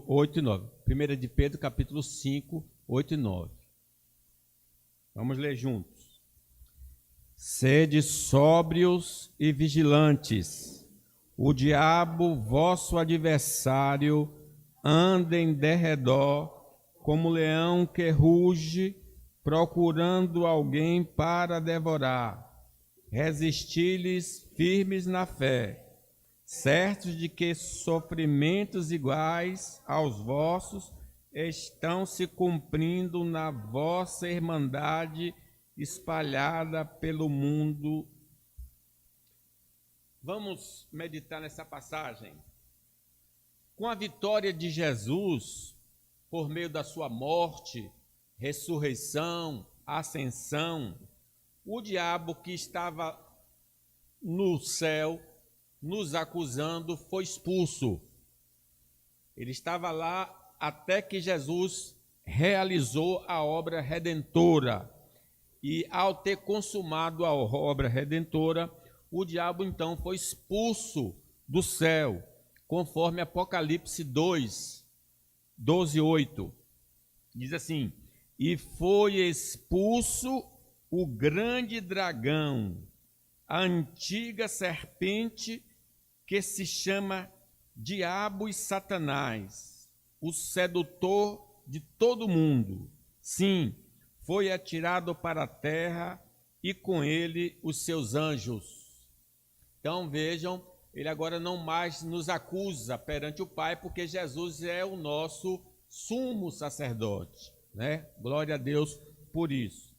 8 e 9. 1 de Pedro, capítulo 5, 8 e 9. Vamos ler juntos. Sede sóbrios e vigilantes. O diabo, vosso adversário, anda em derredor, como leão que ruge, procurando alguém para devorar. Resisti-lhes firmes na fé, certos de que sofrimentos iguais aos vossos estão se cumprindo na vossa irmandade espalhada pelo mundo. Vamos meditar nessa passagem. Com a vitória de Jesus, por meio da sua morte, ressurreição, ascensão, o diabo que estava no céu, nos acusando, foi expulso. Ele estava lá até que Jesus realizou a obra redentora. E ao ter consumado a obra redentora, o diabo então foi expulso do céu, conforme Apocalipse 2, 12, 8. Diz assim: e foi expulso o grande dragão, a antiga serpente, que se chama Diabo e Satanás, o sedutor de todo mundo. Sim, foi atirado para a terra e com ele os seus anjos. Então vejam, ele agora não mais nos acusa perante o Pai, porque Jesus é o nosso sumo sacerdote, né? Glória a Deus por isso.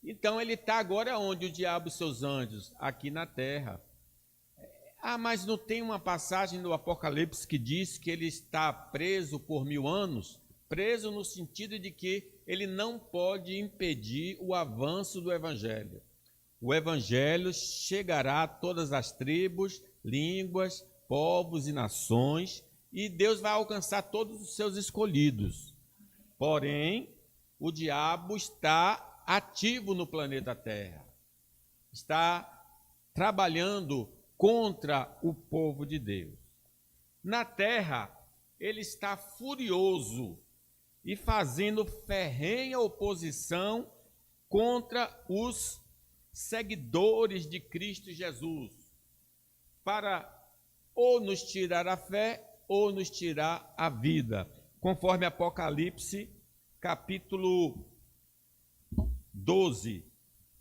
Então ele está agora onde? O diabo e seus anjos? Aqui na terra. Mas não tem uma passagem do Apocalipse que diz que ele está preso por 1000 anos? Preso no sentido de que ele não pode impedir o avanço do Evangelho. O Evangelho chegará a todas as tribos, línguas, povos e nações, e Deus vai alcançar todos os seus escolhidos. Porém, o diabo está ativo no planeta Terra, está trabalhando contra o povo de Deus. Na terra, ele está furioso e fazendo ferrenha oposição contra os seguidores de Cristo Jesus, para ou nos tirar a fé ou nos tirar a vida, conforme Apocalipse, capítulo 12,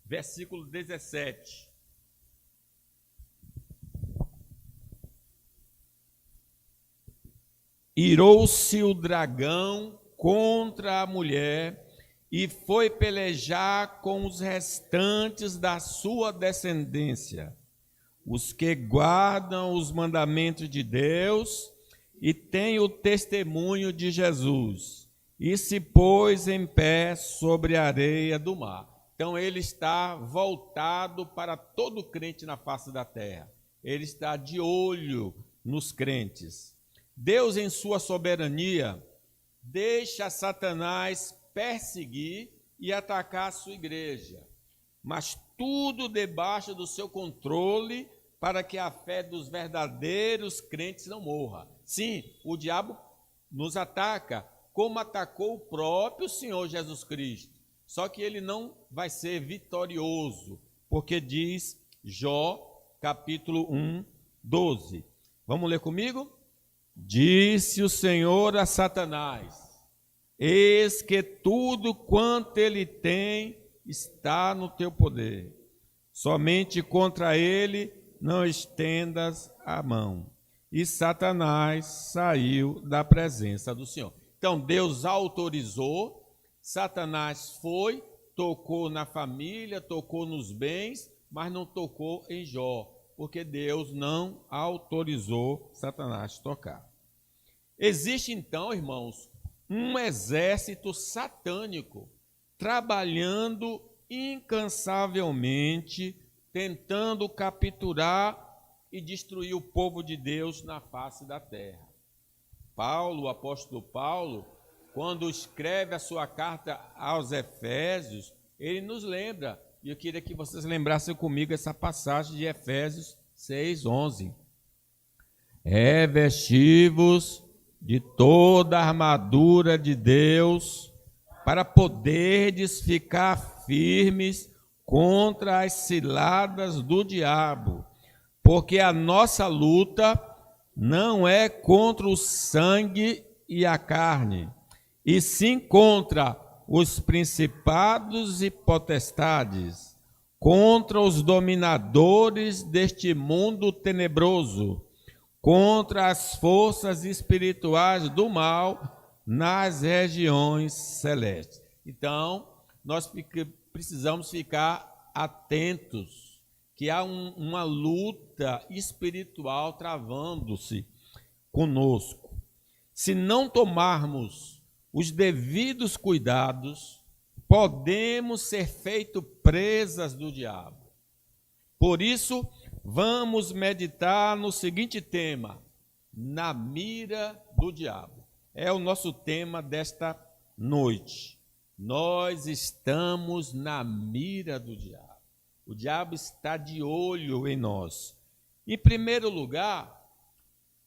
versículo 17. Irou-se o dragão contra a mulher e foi pelejar com os restantes da sua descendência, os que guardam os mandamentos de Deus e têm o testemunho de Jesus, e se pôs em pé sobre a areia do mar. Então ele está voltado para todo crente na face da terra. Ele está de olho nos crentes. Deus, em sua soberania, deixa Satanás perseguir e atacar a sua igreja, mas tudo debaixo do seu controle, para que a fé dos verdadeiros crentes não morra. Sim, o diabo nos ataca, como atacou o próprio Senhor Jesus Cristo. Só que ele não vai ser vitorioso, porque diz Jó, capítulo 1, 12. Vamos ler comigo? Disse o Senhor a Satanás: eis que tudo quanto ele tem está no teu poder. Somente contra ele não estendas a mão. E Satanás saiu da presença do Senhor. Então Deus autorizou, Satanás foi, tocou na família, tocou nos bens, mas não tocou em Jó, porque Deus não autorizou Satanás tocar. Existe então, irmãos, um exército satânico trabalhando incansavelmente, tentando capturar e destruir o povo de Deus na face da terra. Paulo, o apóstolo Paulo, quando escreve a sua carta aos Efésios, ele nos lembra, e eu queria que vocês lembrassem comigo essa passagem de Efésios 6, 11. Revesti-vos de toda a armadura de Deus, para poderdes ficar firmes contra as ciladas do diabo, porque a nossa luta não é contra o sangue e a carne, e sim contra os principados e potestades, contra os dominadores deste mundo tenebroso, contra as forças espirituais do mal nas regiões celestes. Então, nós precisamos ficar atentos, que há uma luta espiritual travando-se conosco. Se não tomarmos os devidos cuidados, podemos ser feitos presas do diabo. Por isso, vamos meditar no seguinte tema: na mira do diabo. É o nosso tema desta noite. Nós estamos na mira do diabo. O diabo está de olho em nós. Em primeiro lugar,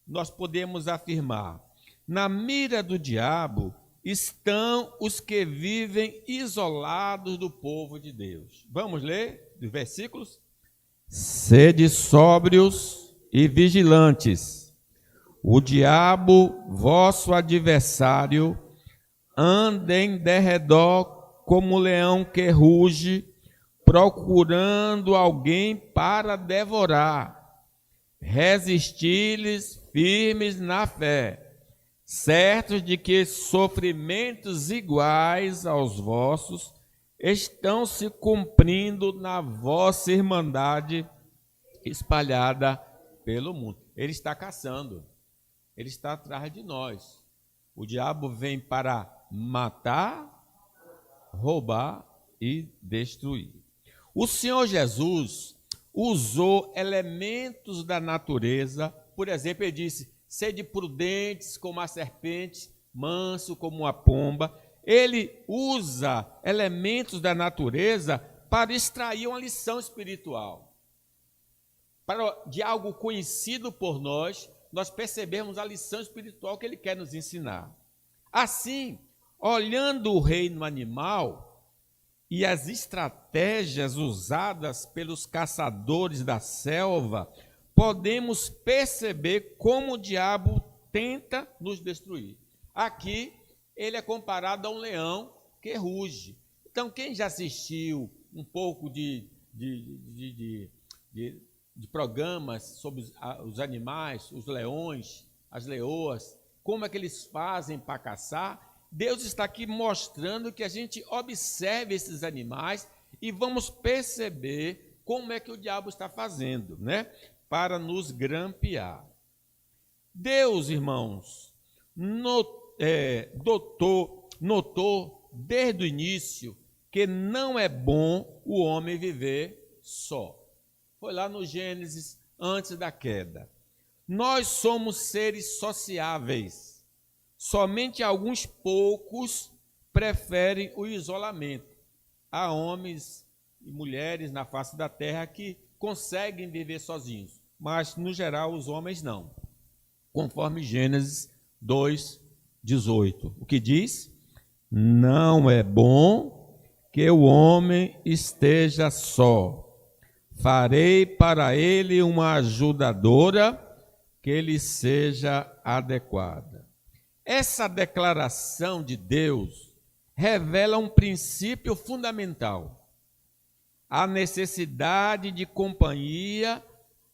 nós podemos afirmar: na mira do diabo estão os que vivem isolados do povo de Deus. Vamos ler os versículos? Sede sóbrios e vigilantes. O diabo, vosso adversário, anda em derredor como leão que ruge, procurando alguém para devorar. Resisti-lhes firmes na fé, certos de que sofrimentos iguais aos vossos estão se cumprindo na vossa irmandade espalhada pelo mundo. Ele está caçando, ele está atrás de nós. O diabo vem para matar, roubar e destruir. O Senhor Jesus usou elementos da natureza. Por exemplo, ele disse: sede prudentes como a serpente, manso como a pomba. Ele usa elementos da natureza para extrair uma lição espiritual. De algo conhecido por nós, nós percebemos a lição espiritual que ele quer nos ensinar. Assim, olhando o reino animal e as estratégias usadas pelos caçadores da selva, podemos perceber como o diabo tenta nos destruir. Aqui, ele é comparado a um leão que ruge. Então, quem já assistiu um pouco de programas sobre os animais, os leões, as leoas, como é que eles fazem para caçar, Deus está aqui mostrando que a gente observe esses animais e vamos perceber como é que o diabo está fazendo, né? Para nos grampear. Deus, irmãos, notou desde o início que não é bom o homem viver só. Foi lá no Gênesis, antes da queda. Nós somos seres sociáveis. Somente alguns poucos preferem o isolamento. Há homens e mulheres na face da terra que conseguem viver sozinhos, mas, no geral, os homens não. Conforme Gênesis 2:18. O que diz? Não é bom que o homem esteja só. Farei para ele uma ajudadora que lhe seja adequada. Essa declaração de Deus revela um princípio fundamental: a necessidade de companhia,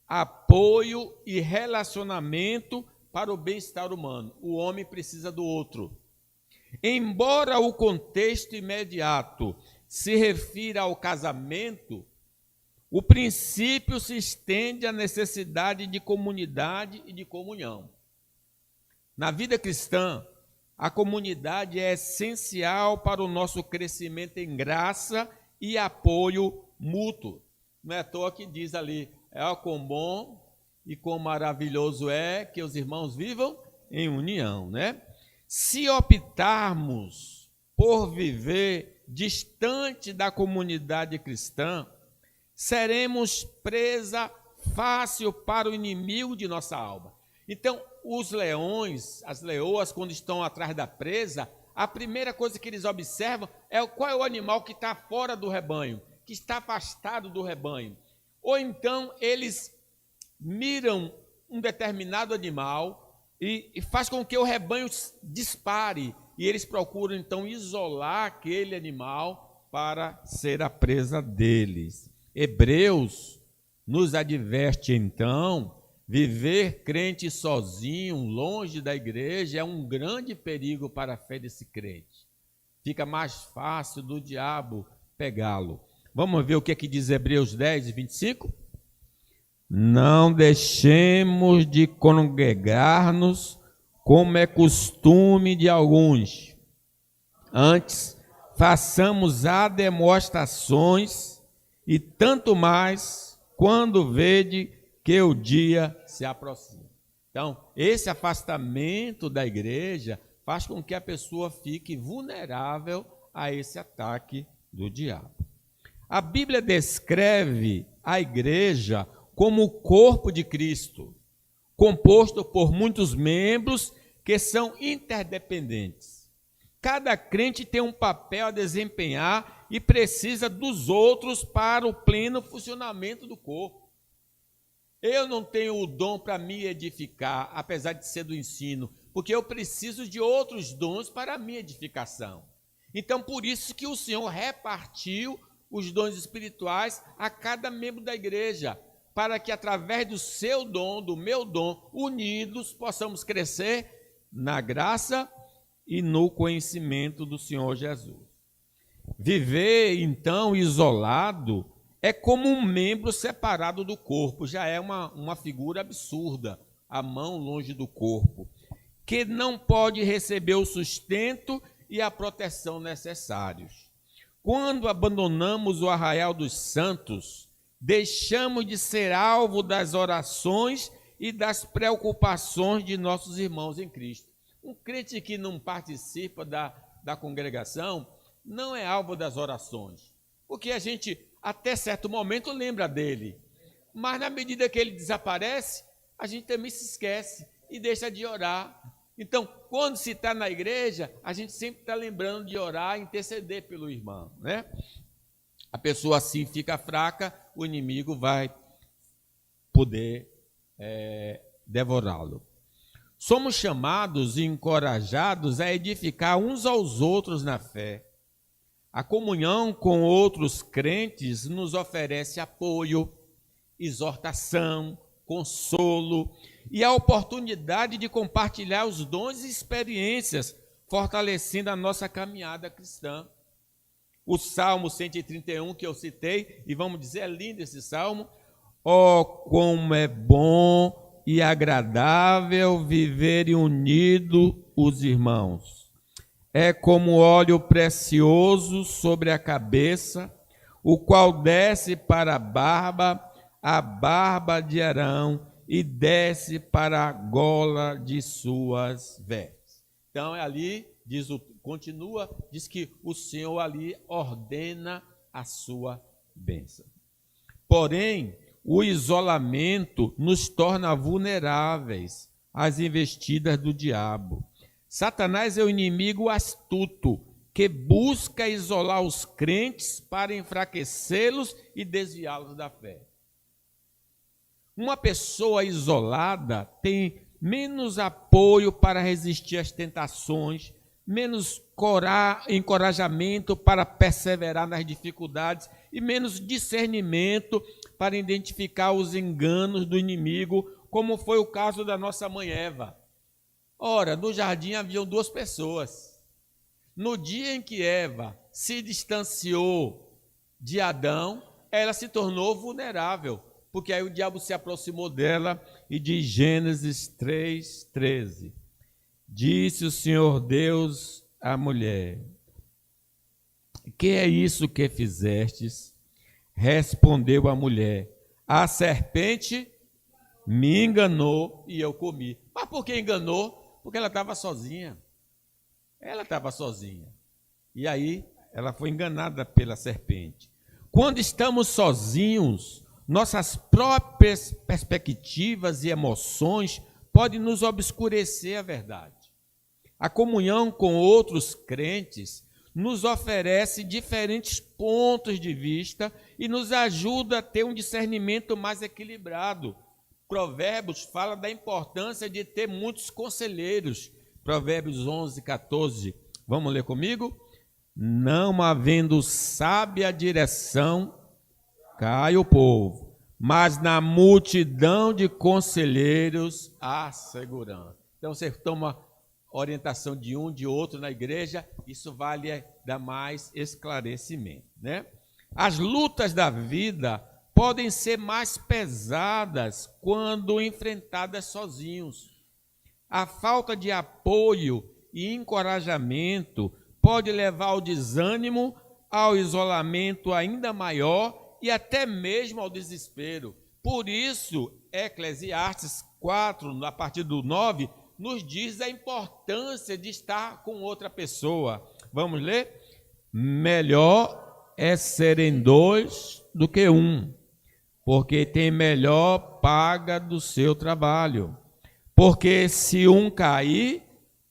apoio e relacionamento para o bem-estar humano. O homem precisa do outro. Embora o contexto imediato se refira ao casamento, o princípio se estende à necessidade de comunidade e de comunhão. Na vida cristã, a comunidade é essencial para o nosso crescimento em graça e apoio mútuo. Não é à toa que diz ali: é quão bom e quão maravilhoso é que os irmãos vivam em união, né? Se optarmos por viver distante da comunidade cristã, seremos presa fácil para o inimigo de nossa alma. Então, os leões, as leoas, quando estão atrás da presa, a primeira coisa que eles observam é qual é o animal que está fora do rebanho, que está afastado do rebanho. Ou então eles miram um determinado animal e faz com que o rebanho dispare. E eles procuram então isolar aquele animal para ser a presa deles. Hebreus nos adverte então, viver crente sozinho, longe da igreja, é um grande perigo para a fé desse crente. Fica mais fácil do diabo pegá-lo. Vamos ver o que diz Hebreus 10, 25? Não deixemos de congregar-nos, como é costume de alguns. Antes, façamos demonstrações, e tanto mais quando vede que o dia se aproxima. Então, esse afastamento da igreja faz com que a pessoa fique vulnerável a esse ataque do diabo. A Bíblia descreve a igreja como o corpo de Cristo, composto por muitos membros que são interdependentes. Cada crente tem um papel a desempenhar e precisa dos outros para o pleno funcionamento do corpo. Eu não tenho o dom para me edificar, apesar de ser do ensino, porque eu preciso de outros dons para a minha edificação. Então, por isso que o Senhor repartiu os dons espirituais a cada membro da igreja, para que através do seu dom, do meu dom, unidos, possamos crescer na graça e no conhecimento do Senhor Jesus. Viver, então, isolado é como um membro separado do corpo, já é uma figura absurda, a mão longe do corpo, que não pode receber o sustento e a proteção necessários. Quando abandonamos o arraial dos santos, deixamos de ser alvo das orações e das preocupações de nossos irmãos em Cristo. Um crente que não participa da congregação não é alvo das orações, porque a gente, até certo momento, lembra dele, mas na medida que ele desaparece, a gente também se esquece e deixa de orar. Então, quando se está na igreja, a gente sempre está lembrando de orar e interceder pelo irmão, né? A pessoa assim fica fraca, o inimigo vai poder devorá-lo. Somos chamados e encorajados a edificar uns aos outros na fé. A comunhão com outros crentes nos oferece apoio, exortação, consolo e a oportunidade de compartilhar os dons e experiências, fortalecendo a nossa caminhada cristã. O Salmo 131 que eu citei, e vamos dizer, é lindo esse Salmo. Oh, como é bom e agradável viverem unidos os irmãos. É como óleo precioso sobre a cabeça, o qual desce para a barba de Arão, e desce para a gola de suas vestes. Então, ali, diz que o Senhor ali ordena a sua bênção. Porém, o isolamento nos torna vulneráveis às investidas do diabo. Satanás é o inimigo astuto que busca isolar os crentes para enfraquecê-los e desviá-los da fé. Uma pessoa isolada tem menos apoio para resistir às tentações, menos encorajamento para perseverar nas dificuldades e menos discernimento para identificar os enganos do inimigo, como foi o caso da nossa mãe Eva. Ora, no jardim haviam duas pessoas. No dia em que Eva se distanciou de Adão, ela se tornou vulnerável, porque aí o diabo se aproximou dela e diz Gênesis 3:13. Disse o Senhor Deus à mulher: que é isso que fizestes? Respondeu a mulher: a serpente me enganou e eu comi. Mas por que enganou? Porque ela estava sozinha. Ela estava sozinha. E aí ela foi enganada pela serpente. Quando estamos sozinhos, nossas próprias perspectivas e emoções pode nos obscurecer a verdade. A comunhão com outros crentes nos oferece diferentes pontos de vista e nos ajuda a ter um discernimento mais equilibrado. Provérbios fala da importância de ter muitos conselheiros. Provérbios 11, 14. Vamos ler comigo? Não havendo sábia direção, cai o povo, mas na multidão de conselheiros há segurança. Então você toma orientação de um, de outro na igreja, isso vale dar mais esclarecimento, né? As lutas da vida podem ser mais pesadas quando enfrentadas sozinhos. A falta de apoio e encorajamento pode levar ao desânimo, ao isolamento ainda maior e até mesmo ao desespero. Por isso, Eclesiastes 4, a partir do 9, nos diz a importância de estar com outra pessoa. Vamos ler? Melhor é serem dois do que um, porque tem melhor paga do seu trabalho. Porque se um cair,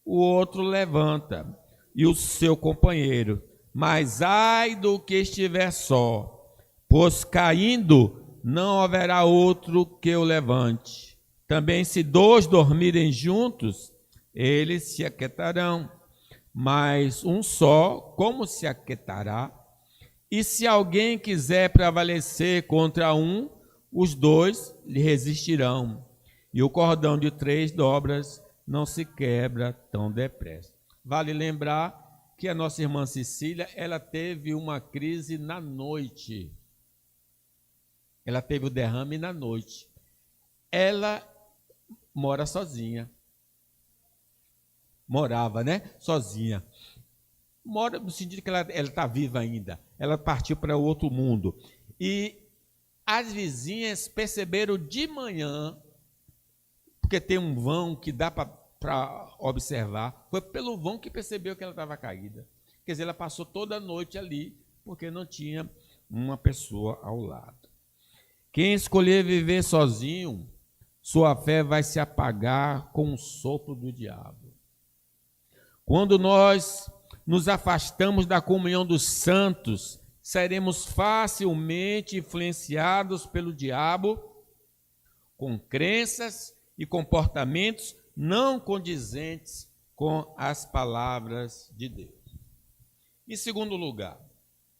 o outro levanta, e o seu companheiro. Mas ai do que estiver só, pois caindo não haverá outro que o levante. Também se dois dormirem juntos, eles se aquietarão. Mas um só, como se aquietará? E se alguém quiser prevalecer contra um, os dois lhe resistirão. E o cordão de 3 dobras não se quebra tão depressa. Vale lembrar que a nossa irmã Cecília, ela teve uma crise na noite. Ela teve o derrame na noite. Ela mora sozinha. Morava, né? Sozinha. Mora no sentido que ela está viva ainda. Ela partiu para outro mundo. E as vizinhas perceberam de manhã, porque tem um vão que dá para observar, foi pelo vão que percebeu que ela estava caída. Quer dizer, ela passou toda a noite ali, porque não tinha uma pessoa ao lado. Quem escolher viver sozinho, sua fé vai se apagar com o sopro do diabo. Quando nós nos afastamos da comunhão dos santos, seremos facilmente influenciados pelo diabo com crenças e comportamentos não condizentes com as palavras de Deus. Em segundo lugar,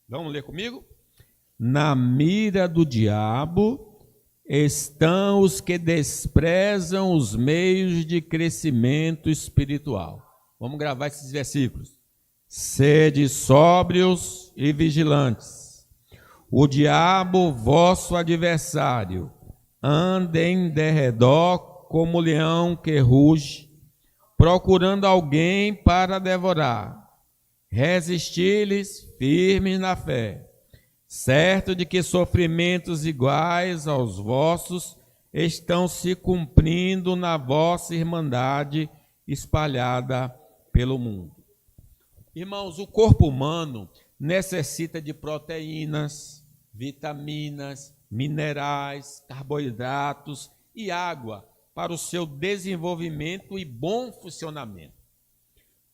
vamos ler comigo? Na mira do diabo estão os que desprezam os meios de crescimento espiritual. Vamos gravar esses versículos. Sede sóbrios e vigilantes. O diabo, vosso adversário, anda em derredor como leão que ruge, procurando alguém para devorar. Resisti-lhes firmes na fé, certo de que sofrimentos iguais aos vossos estão se cumprindo na vossa irmandade espalhada pelo mundo. Irmãos, o corpo humano necessita de proteínas, vitaminas, minerais, carboidratos e água para o seu desenvolvimento e bom funcionamento.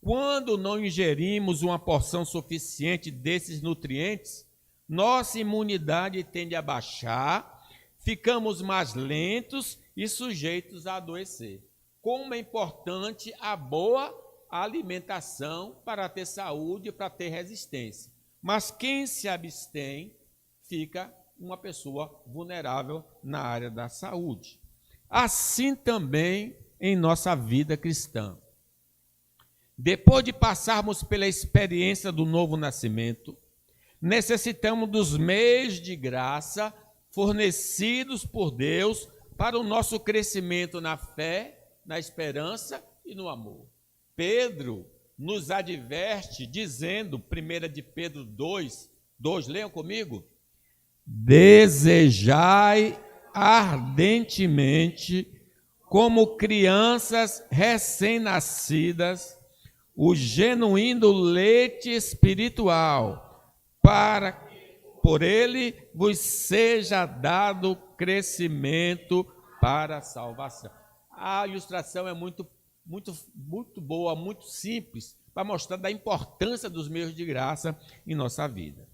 Quando não ingerimos uma porção suficiente desses nutrientes, nossa imunidade tende a baixar, ficamos mais lentos e sujeitos a adoecer. Como é importante a boa alimentação para ter saúde e para ter resistência. Mas quem se abstém fica uma pessoa vulnerável na área da saúde. Assim também em nossa vida cristã. Depois de passarmos pela experiência do novo nascimento, necessitamos dos meios de graça fornecidos por Deus para o nosso crescimento na fé, na esperança e no amor. Pedro nos adverte dizendo, 1 de Pedro 2, leiam comigo. Desejai ardentemente, como crianças recém-nascidas, o genuíno leite espiritual, para que por ele vos seja dado crescimento para a salvação. A ilustração é muito boa, muito simples, para mostrar da importância dos meios de graça em nossa vida.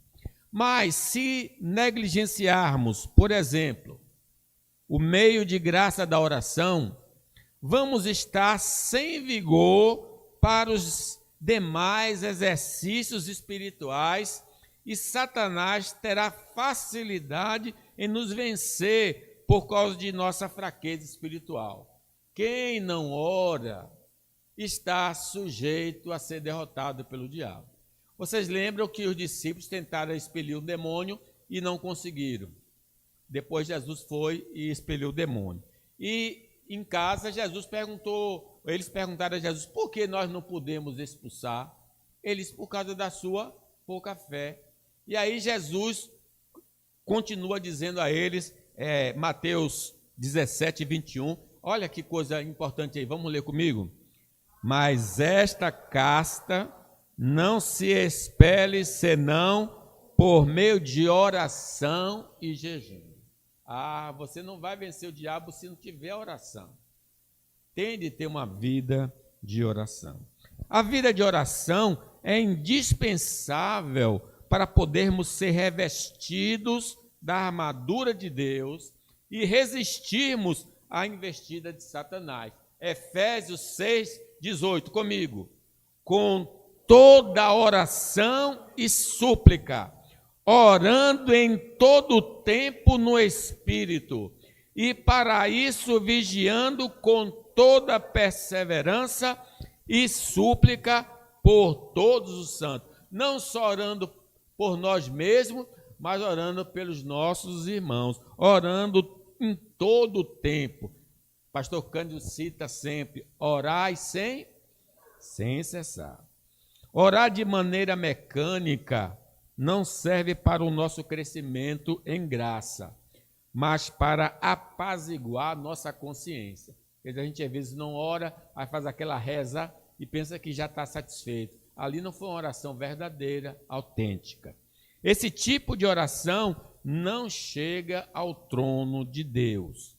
Mas se negligenciarmos, por exemplo, o meio de graça da oração, vamos estar sem vigor para os demais exercícios espirituais e Satanás terá facilidade em nos vencer por causa de nossa fraqueza espiritual. Quem não ora está sujeito a ser derrotado pelo diabo. Vocês lembram que os discípulos tentaram expelir o demônio e não conseguiram. Depois Jesus foi e expeliu o demônio. E em casa eles perguntaram a Jesus, por que nós não podemos expulsar? Eles, por causa da sua pouca fé. E aí Jesus continua dizendo a eles, Mateus 17, 21, olha que coisa importante aí, vamos ler comigo? Mas esta casta não se expele senão por meio de oração e jejum. Você não vai vencer o diabo se não tiver oração. Tem de ter uma vida de oração. A vida de oração é indispensável para podermos ser revestidos da armadura de Deus e resistirmos à investida de Satanás. Efésios 6, 18, comigo. Com toda oração e súplica, orando em todo o tempo no Espírito, e para isso vigiando com toda perseverança e súplica por todos os santos. Não só orando por nós mesmos, mas orando pelos nossos irmãos, orando em todo o tempo. Pastor Cândido cita sempre, orai sem cessar. Orar de maneira mecânica não serve para o nosso crescimento em graça, mas para apaziguar nossa consciência. Porque a gente às vezes não ora, aí faz aquela reza e pensa que já está satisfeito. Ali não foi uma oração verdadeira, autêntica. Esse tipo de oração não chega ao trono de Deus.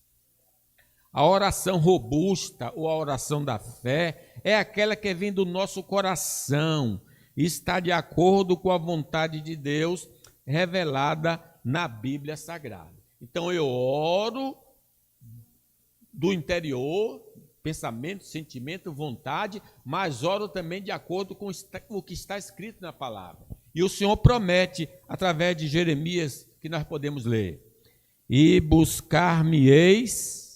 A oração robusta ou a oração da fé é aquela que vem do nosso coração e está de acordo com a vontade de Deus revelada na Bíblia Sagrada. Então eu oro do interior, pensamento, sentimento, vontade, mas oro também de acordo com o que está escrito na palavra. E o Senhor promete, através de Jeremias, que nós podemos ler, e buscar-me-eis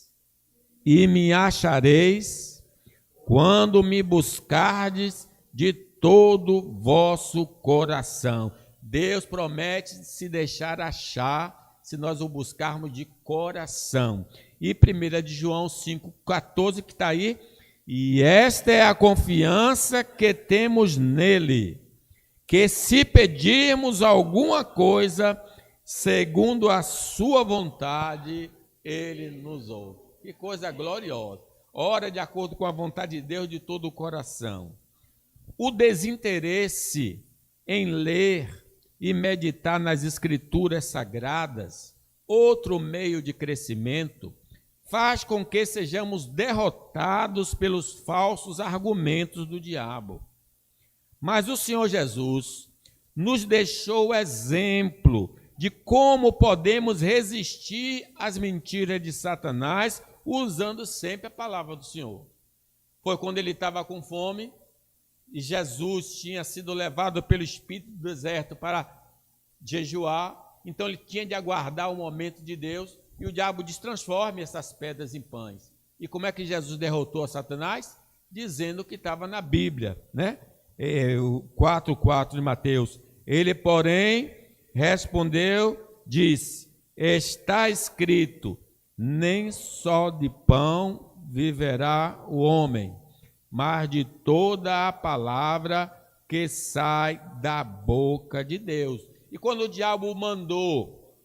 e me achareis, quando me buscardes de todo vosso coração. Deus promete se deixar achar, se nós o buscarmos de coração. E 1 de João 5,14, que está aí, e esta é a confiança que temos nele, que se pedirmos alguma coisa, segundo a sua vontade, ele nos ouve. Que coisa gloriosa. Ora de acordo com a vontade de Deus de todo o coração. O desinteresse em ler e meditar nas escrituras sagradas, outro meio de crescimento, faz com que sejamos derrotados pelos falsos argumentos do diabo. Mas o Senhor Jesus nos deixou o exemplo de como podemos resistir às mentiras de Satanás usando sempre a palavra do Senhor. Foi quando ele estava com fome e Jesus tinha sido levado pelo Espírito do deserto para jejuar, então ele tinha de aguardar o momento de Deus e o diabo diz, transforme essas pedras em pães. E como é que Jesus derrotou a Satanás? Dizendo que estava na Bíblia, né? O 4,4 de Mateus. Ele, porém, respondeu, disse, está escrito, nem só de pão viverá o homem, mas de toda a palavra que sai da boca de Deus. E quando o diabo mandou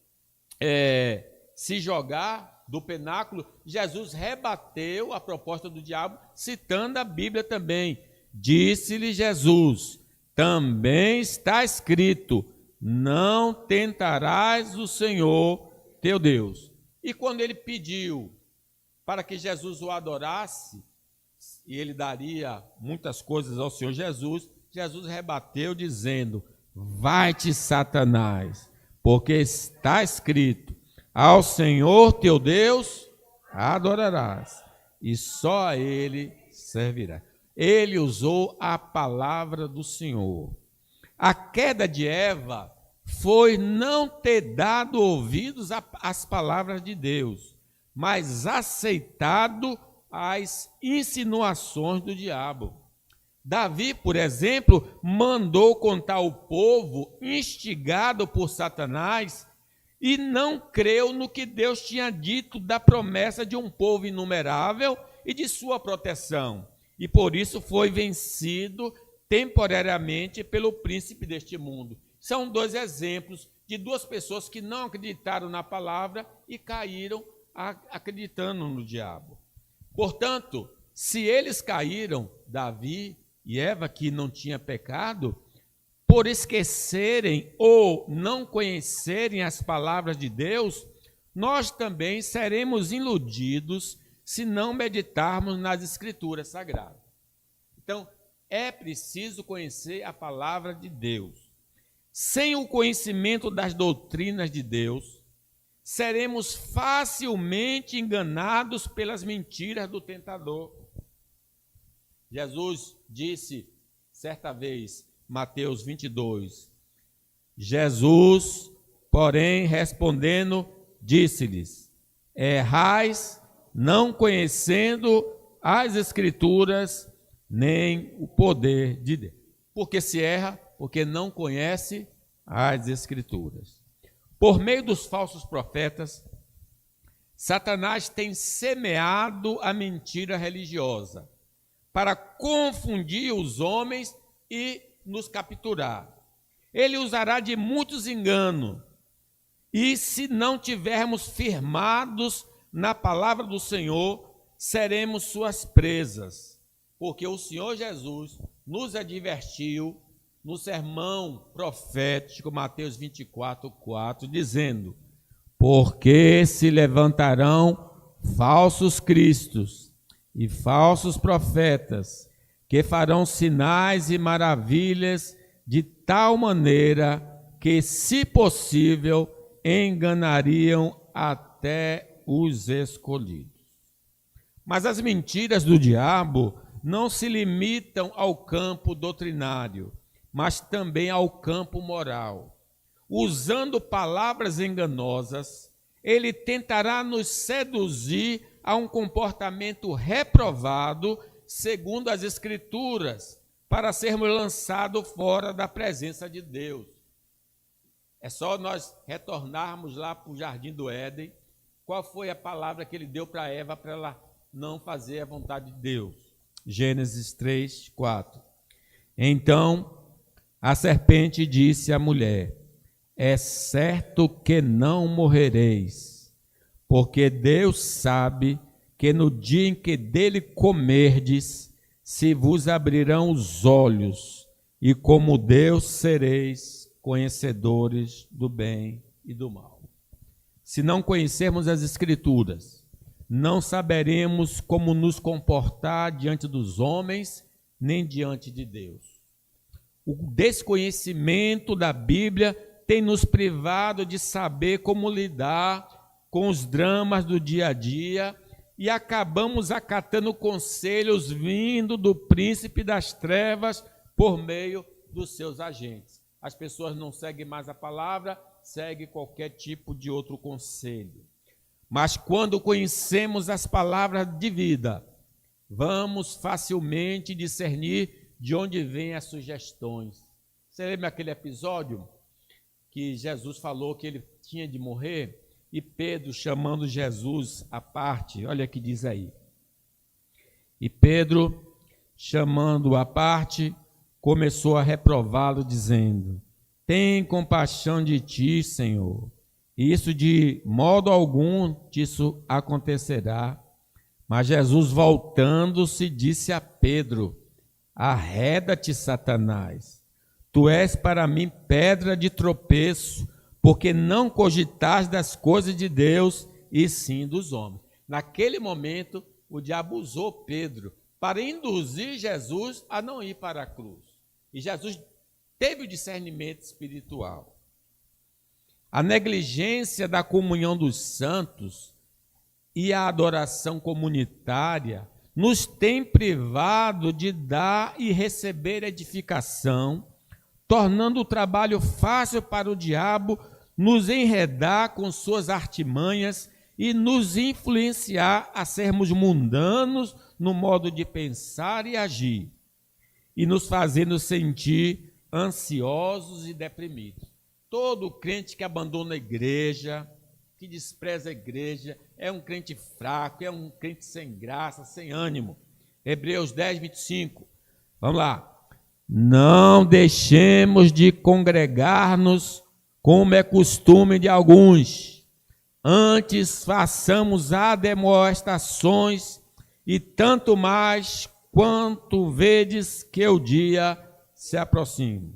se jogar do penáculo, Jesus rebateu a proposta do diabo, citando a Bíblia também. Disse-lhe Jesus, também está escrito, não tentarás o Senhor teu Deus. E quando ele pediu para que Jesus o adorasse, e ele daria muitas coisas ao Senhor Jesus, Jesus rebateu dizendo: vai-te, Satanás, porque está escrito, ao Senhor teu Deus adorarás, e só a ele servirá. Ele usou a palavra do Senhor. A queda de Eva foi não ter dado ouvidos às palavras de Deus, mas aceitado as insinuações do diabo. Davi, por exemplo, mandou contar ao povo, instigado por Satanás, e não creu no que Deus tinha dito da promessa de um povo inumerável e de sua proteção. E por isso foi vencido temporariamente pelo príncipe deste mundo. São dois exemplos de duas pessoas que não acreditaram na palavra e caíram acreditando no diabo. Portanto, se eles caíram, Davi e Eva, que não tinha pecado, por esquecerem ou não conhecerem as palavras de Deus, nós também seremos iludidos se não meditarmos nas Escrituras Sagradas. Então, é preciso conhecer a palavra de Deus. Sem o conhecimento das doutrinas de Deus, seremos facilmente enganados pelas mentiras do tentador. Jesus disse certa vez, Mateus 22, Jesus, porém, respondendo, disse-lhes: errais, não conhecendo as Escrituras, nem o poder de Deus. Porque se erra? Porque não conhece as Escrituras. Por meio dos falsos profetas, Satanás tem semeado a mentira religiosa para confundir os homens e nos capturar. Ele usará de muitos enganos, e se não tivermos firmados na palavra do Senhor, seremos suas presas, porque o Senhor Jesus nos advertiu no sermão profético, Mateus 24:4, dizendo: porque se levantarão falsos cristos e falsos profetas, que farão sinais e maravilhas de tal maneira que, se possível, enganariam até os escolhidos. Mas as mentiras do diabo não se limitam ao campo doutrinário, mas também ao campo moral. Usando palavras enganosas, ele tentará nos seduzir a um comportamento reprovado, segundo as Escrituras, para sermos lançados fora da presença de Deus. É só nós retornarmos lá para o Jardim do Éden. Qual foi a palavra que ele deu para Eva para ela não fazer a vontade de Deus? Gênesis 3:4. Então a serpente disse à mulher: é certo que não morrereis, porque Deus sabe que no dia em que dele comerdes, se vos abrirão os olhos, e como Deus sereis conhecedores do bem e do mal. Se não conhecermos as Escrituras, não saberemos como nos comportar diante dos homens, nem diante de Deus. O desconhecimento da Bíblia tem nos privado de saber como lidar com os dramas do dia a dia e acabamos acatando conselhos vindo do príncipe das trevas por meio dos seus agentes. As pessoas não seguem mais a palavra, seguem qualquer tipo de outro conselho. Mas quando conhecemos as palavras de vida, vamos facilmente discernir de onde vêm as sugestões. Você lembra aquele episódio que Jesus falou que ele tinha de morrer? E Pedro, chamando Jesus à parte, olha o que diz aí. E Pedro, chamando-o à parte, começou a reprová-lo, dizendo: tem compaixão de ti, Senhor. Isso de modo algum isso acontecerá. Mas Jesus, voltando-se, disse a Pedro: arreda-te, Satanás. Tu és para mim pedra de tropeço, porque não cogitas das coisas de Deus, e sim dos homens. Naquele momento, o diabo usou Pedro para induzir Jesus a não ir para a cruz. E Jesus teve o discernimento espiritual. A negligência da comunhão dos santos e a adoração comunitária nos tem privado de dar e receber edificação, tornando o trabalho fácil para o diabo nos enredar com suas artimanhas e nos influenciar a sermos mundanos no modo de pensar e agir, e nos fazendo sentir ansiosos e deprimidos. Todo crente que abandona a igreja, que despreza a igreja, é um crente fraco, é um crente sem graça, sem ânimo. Hebreus 10, 25. Vamos lá. Não deixemos de congregar-nos, como é costume de alguns. Antes façamos admoestações, e tanto mais quanto vedes que o dia se aproxima.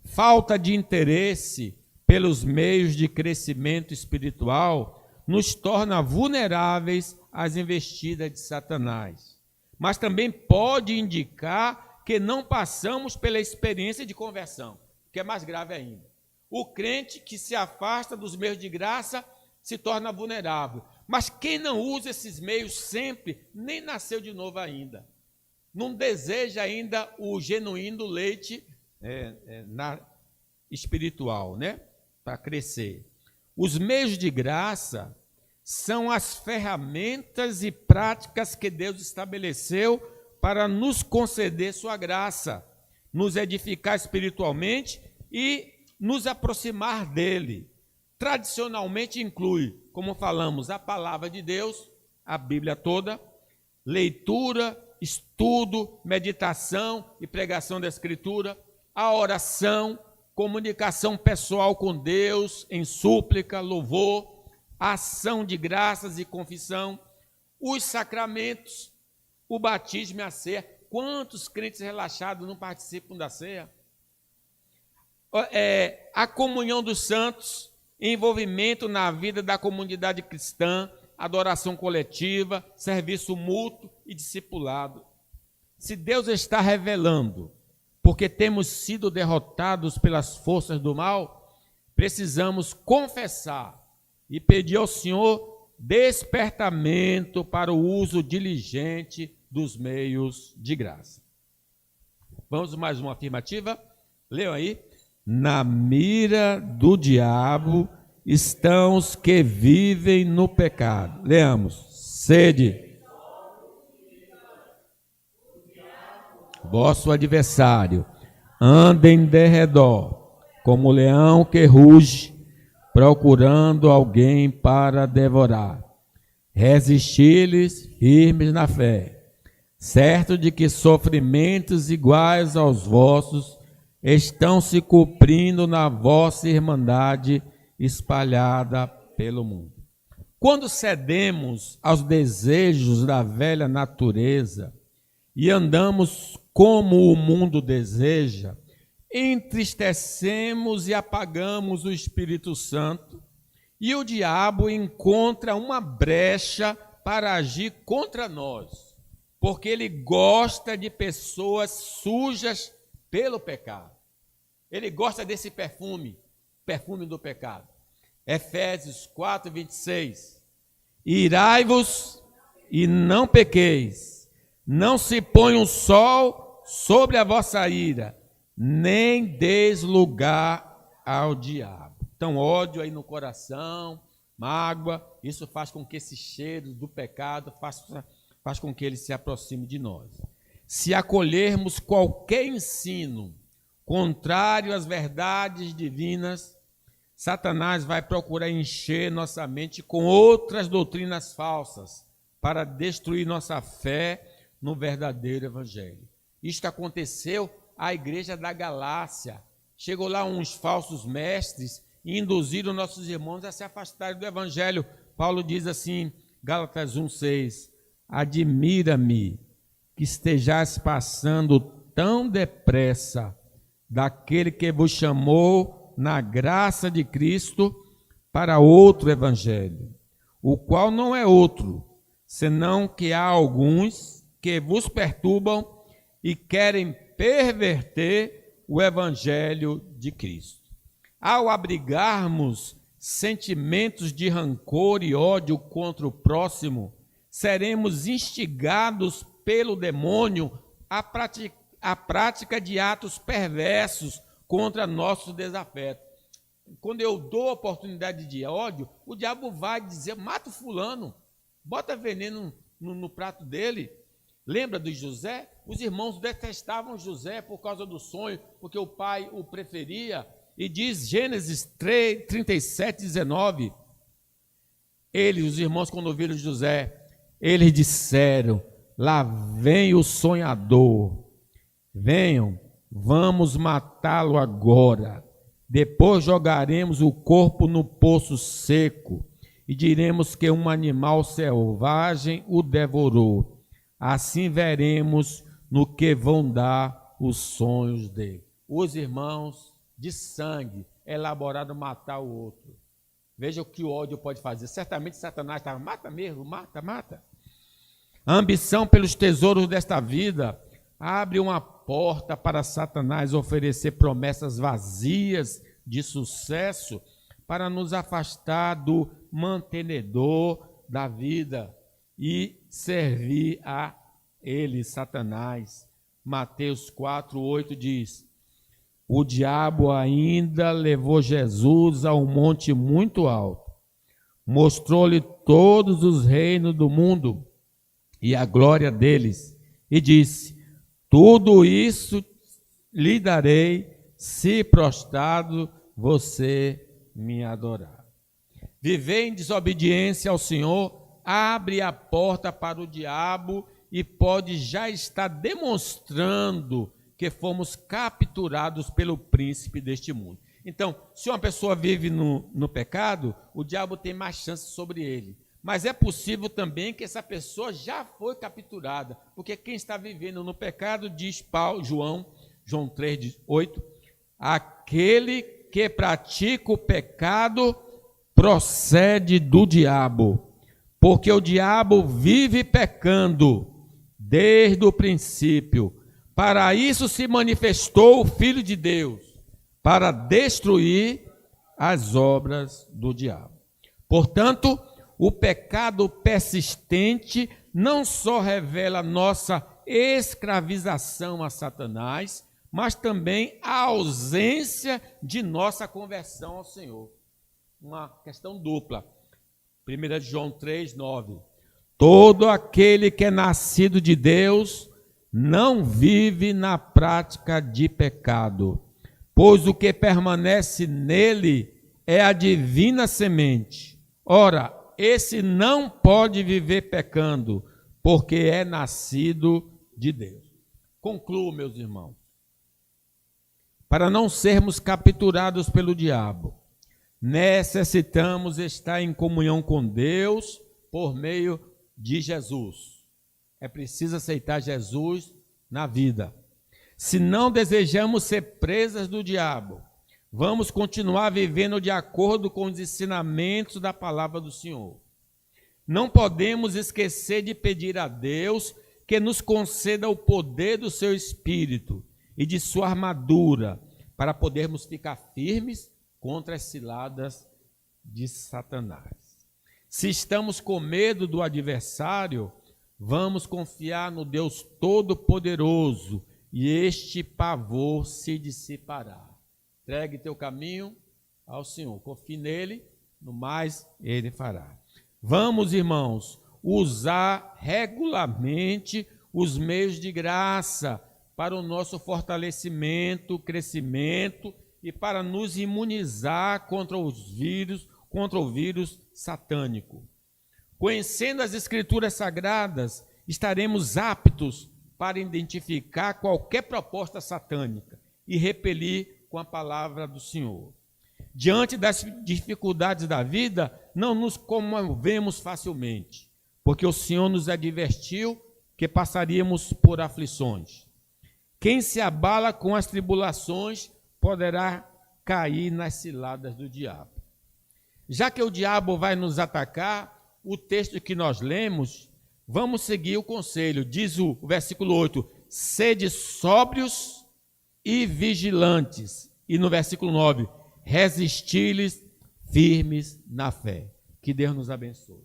Falta de interesse pelos meios de crescimento espiritual nos torna vulneráveis às investidas de Satanás. Mas também pode indicar que não passamos pela experiência de conversão, que é mais grave ainda. O crente que se afasta dos meios de graça se torna vulnerável. Mas quem não usa esses meios sempre, nem nasceu de novo ainda. Não deseja ainda o genuíno leite espiritual, né? Para crescer. Os meios de graça são as ferramentas e práticas que Deus estabeleceu para nos conceder sua graça, nos edificar espiritualmente e nos aproximar dele. Tradicionalmente inclui, como falamos, a palavra de Deus, a Bíblia toda, leitura, estudo, meditação e pregação da Escritura, a oração, comunicação pessoal com Deus em súplica, louvor, ação de graças e confissão, os sacramentos, o batismo e a ceia. Quantos crentes relaxados não participam da ceia? A comunhão dos santos, envolvimento na vida da comunidade cristã, adoração coletiva, serviço mútuo e discipulado. Se Deus está revelando, porque temos sido derrotados pelas forças do mal, precisamos confessar e pedir ao Senhor despertamento para o uso diligente dos meios de graça. Vamos mais uma afirmativa? Leiam aí. Na mira do diabo estão os que vivem no pecado. Leamos. Sede. Vosso adversário anda em derredor, como leão que ruge, procurando alguém para devorar. Resisti-lhes firmes na fé, certo de que sofrimentos iguais aos vossos estão se cumprindo na vossa irmandade espalhada pelo mundo. Quando cedemos aos desejos da velha natureza e andamos como o mundo deseja, entristecemos e apagamos o Espírito Santo, e o diabo encontra uma brecha para agir contra nós, porque ele gosta de pessoas sujas pelo pecado. Ele gosta desse perfume do pecado. Efésios 4, 26. Irai-vos e não pequeis, não se ponha o sol sobre a vossa ira, nem deis lugar ao diabo. Então, ódio aí no coração, mágoa, isso faz com que esse cheiro do pecado faz com que ele se aproxime de nós. Se acolhermos qualquer ensino contrário às verdades divinas, Satanás vai procurar encher nossa mente com outras doutrinas falsas para destruir nossa fé no verdadeiro evangelho. Isto aconteceu à igreja da Galácia. Chegou lá uns falsos mestres e induziram nossos irmãos a se afastarem do evangelho. Paulo diz assim, Gálatas 1:6, admira-me que estejais passando tão depressa daquele que vos chamou na graça de Cristo para outro evangelho, o qual não é outro, senão que há alguns que vos perturbam e querem perverter o evangelho de Cristo. Ao abrigarmos sentimentos de rancor e ódio contra o próximo, seremos instigados pelo demônio à prática de atos perversos contra nossos desafetos. Quando eu dou oportunidade de ódio, o diabo vai dizer, mata o fulano, bota veneno no prato dele. Lembra de José? Os irmãos detestavam José por causa do sonho, porque o pai o preferia. E diz Gênesis 37, 19, os irmãos, quando ouviram José, eles disseram, lá vem o sonhador, venham, vamos matá-lo agora, depois jogaremos o corpo no poço seco e diremos que um animal selvagem o devorou, assim veremos no que vão dar os sonhos dele. Os irmãos de sangue elaboraram matar o outro. Veja o que o ódio pode fazer. Certamente Satanás estava, mata mesmo, mata. A ambição pelos tesouros desta vida abre uma porta para Satanás oferecer promessas vazias de sucesso para nos afastar do mantenedor da vida e servir a ele, Satanás. Mateus 4:8 diz, o diabo ainda levou Jesus a um monte muito alto, mostrou-lhe todos os reinos do mundo e a glória deles, e disse, tudo isso lhe darei, se prostrado você me adorar. Viver em desobediência ao Senhor abre a porta para o diabo e pode já estar demonstrando que fomos capturados pelo príncipe deste mundo. Então, se uma pessoa vive no pecado, o diabo tem mais chance sobre ele. Mas é possível também que essa pessoa já foi capturada, porque quem está vivendo no pecado, diz João 3:8, aquele que pratica o pecado procede do diabo, porque o diabo vive pecando desde o princípio. Para isso se manifestou o Filho de Deus, para destruir as obras do diabo. Portanto, o pecado persistente não só revela nossa escravização a Satanás, mas também a ausência de nossa conversão ao Senhor. Uma questão dupla. 1 João 3:9. Todo aquele que é nascido de Deus não vive na prática de pecado, pois o que permanece nele é a divina semente. Ora, esse não pode viver pecando, porque é nascido de Deus. Concluo, meus irmãos. Para não sermos capturados pelo diabo, necessitamos estar em comunhão com Deus por meio de Jesus. É preciso aceitar Jesus na vida. Se não desejamos ser presas do diabo, vamos continuar vivendo de acordo com os ensinamentos da palavra do Senhor. Não podemos esquecer de pedir a Deus que nos conceda o poder do seu Espírito e de sua armadura, para podermos ficar firmes contra as ciladas de Satanás. Se estamos com medo do adversário, vamos confiar no Deus Todo-Poderoso e este pavor se dissipará. Entregue teu caminho ao Senhor, confie nele, no mais ele fará. Vamos, irmãos, usar regularmente os meios de graça para o nosso fortalecimento, crescimento e para nos imunizar contra o vírus satânico. Conhecendo as Escrituras Sagradas, estaremos aptos para identificar qualquer proposta satânica e repelir com a palavra do Senhor. Diante das dificuldades da vida, não nos comovemos facilmente, porque o Senhor nos advertiu que passaríamos por aflições. Quem se abala com as tribulações poderá cair nas ciladas do diabo. Já que o diabo vai nos atacar, o texto que nós lemos Vamos seguir o conselho. Diz o versículo 8: sede sóbrios e vigilantes. E no versículo 9: resisti-lhes firmes na fé. Que Deus nos abençoe.